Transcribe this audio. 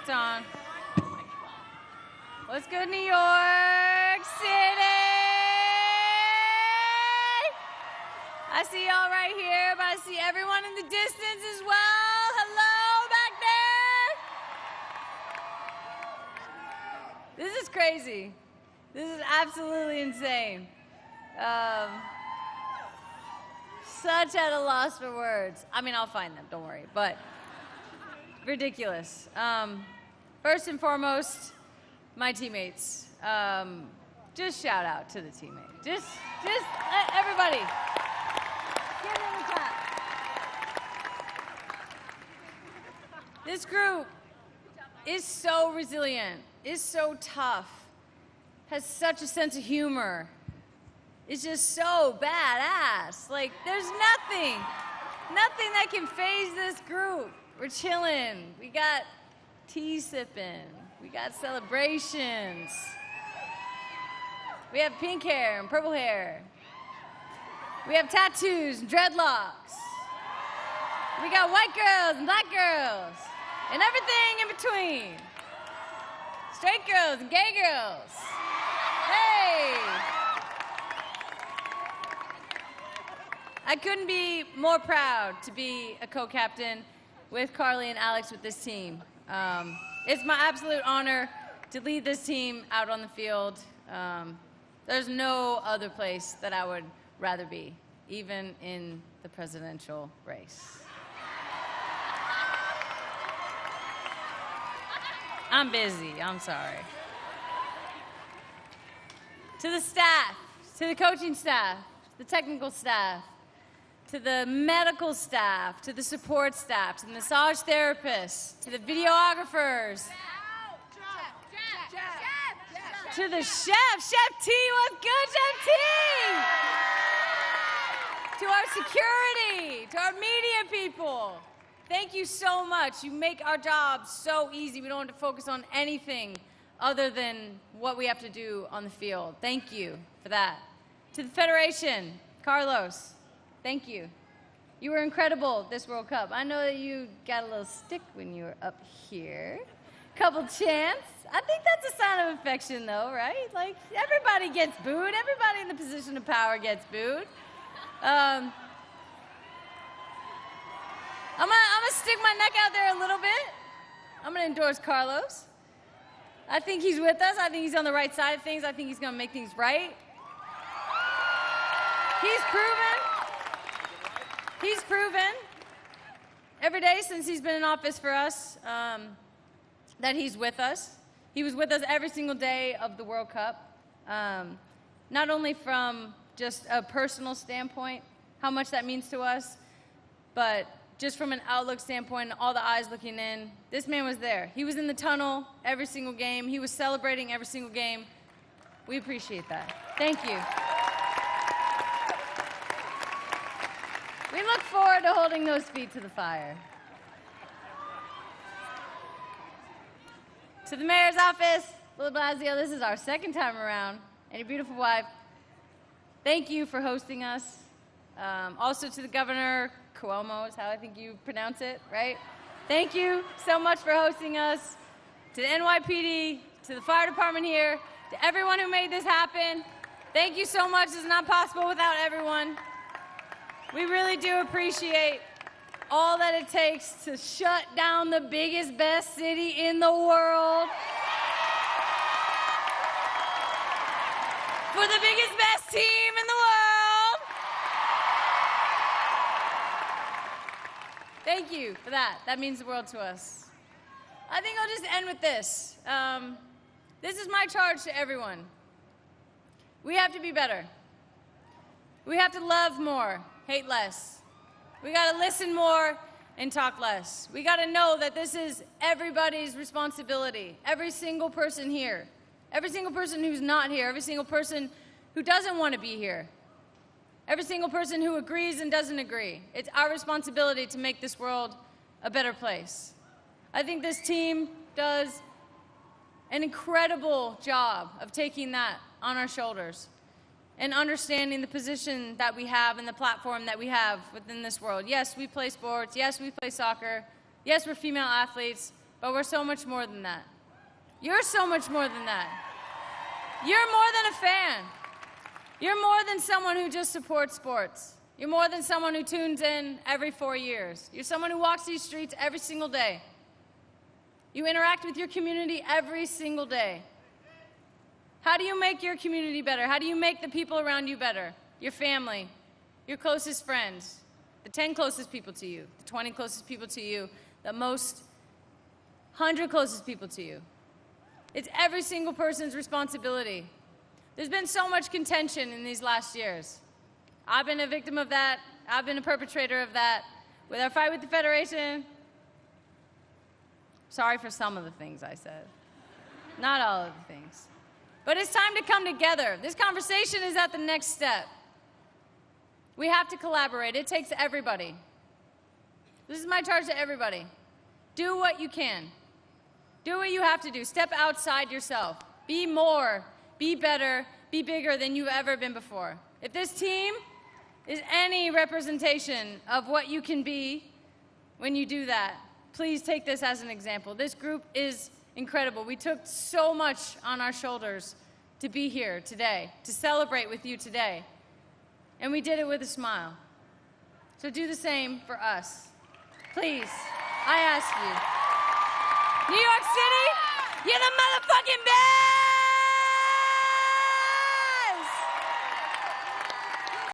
It's on. What's good, New York City? I see y'all right here, but I see everyone in the distance as well. Hello back there. This is crazy. This is absolutely insane. Such at a loss for words. I mean, I'll find them, don't worry, but ridiculous. First and foremost, my teammates. Just shout out to the teammates. Just everybody. Give them a clap. This group is so resilient, is so tough, has such a sense of humor. It's just so badass. Like, there's nothing that can faze this group. We're chilling. We got tea sipping. We got celebrations. We have pink hair and purple hair. We have tattoos and dreadlocks. We got white girls and black girls and everything in between. Straight girls and gay girls. Hey! I couldn't be more proud to be a co-captain with Carly and Alex with this team. It's my absolute honor to lead this team out on the field. There's no other place that I would rather be, even in the presidential race. I'm busy, I'm sorry. To the staff, to the coaching staff, the technical staff, to the medical staff, to the support staff, to the massage therapists, to the videographers, to the chef, Chef T, what's good, Chef T? To our security, to our media people. Thank you so much. You make our job so easy. We don't have to focus on anything other than what we have to do on the field. Thank you for that. To the Federation, Carlos, thank you. You were incredible this World Cup. I know that you got a little stick when you were up here. Couple chants. I think that's a sign of affection, though, right? Like, everybody gets booed. Everybody in the position of power gets booed. I'm gonna stick my neck out there a little bit. I'm gonna endorse Carlos. I think he's with us. I think he's on the right side of things. I think he's gonna make things right. He's proven every day since he's been in office for us that he's with us. He was with us every single day of the World Cup, not only from just a personal standpoint, how much that means to us, but just from an outlook standpoint, all the eyes looking in. This man was there. He was in the tunnel every single game. He was celebrating every single game. We appreciate that. Thank you. We look forward to holding those feet to the fire. To the mayor's office, Bill de Blasio, this is our second time around, and your beautiful wife, thank you for hosting us. Also to the governor, Cuomo is how I think you pronounce it, right? Thank you so much for hosting us. To the NYPD, to the fire department here, to everyone who made this happen, thank you so much. It's not possible without everyone. We really do appreciate all that it takes to shut down the biggest, best city in the world. For the biggest, best team in the world. Thank you for that. That means the world to us. I think I'll just end with this. This is my charge to everyone. We have to be better. We have to love more, hate less. We got to listen more and talk less. We got to know that this is everybody's responsibility. Every single person here. Every single person who's not here. Every single person who doesn't want to be here. Every single person who agrees and doesn't agree. It's our responsibility to make this world a better place. I think this team does an incredible job of taking that on our shoulders and understanding the position that we have and the platform that we have within this world. Yes, we play sports. Yes, we play soccer. Yes, we're female athletes. But but we're so much more than that. You're so much more than that. You're more than a fan. You're more than someone who just supports sports. You're more than someone who tunes in every 4 years. You're someone who walks these streets every single day. You interact with your community every single day. How do you make your community better? How do you make the people around you better? Your family, your closest friends, the 10 closest people to you, the 20 closest people to you, the most 100 closest people to you. It's every single person's responsibility. There's been so much contention in these last years. I've been a victim of that. I've been a perpetrator of that. With our fight with the Federation, sorry for some of the things I said. Not all of the things. But it's time to come together. This conversation is at the next step. We have to collaborate. It takes everybody. This is my charge to everybody. Do what you can. Do what you have to do. Step outside yourself. Be more, be better, be bigger than you've ever been before. If this team is any representation of what you can be when you do that, please take this as an example. This group is incredible. We took so much on our shoulders to be here today, to celebrate with you today. And we did it with a smile. So do the same for us. Please, I ask you. New York City, you're the motherfucking best!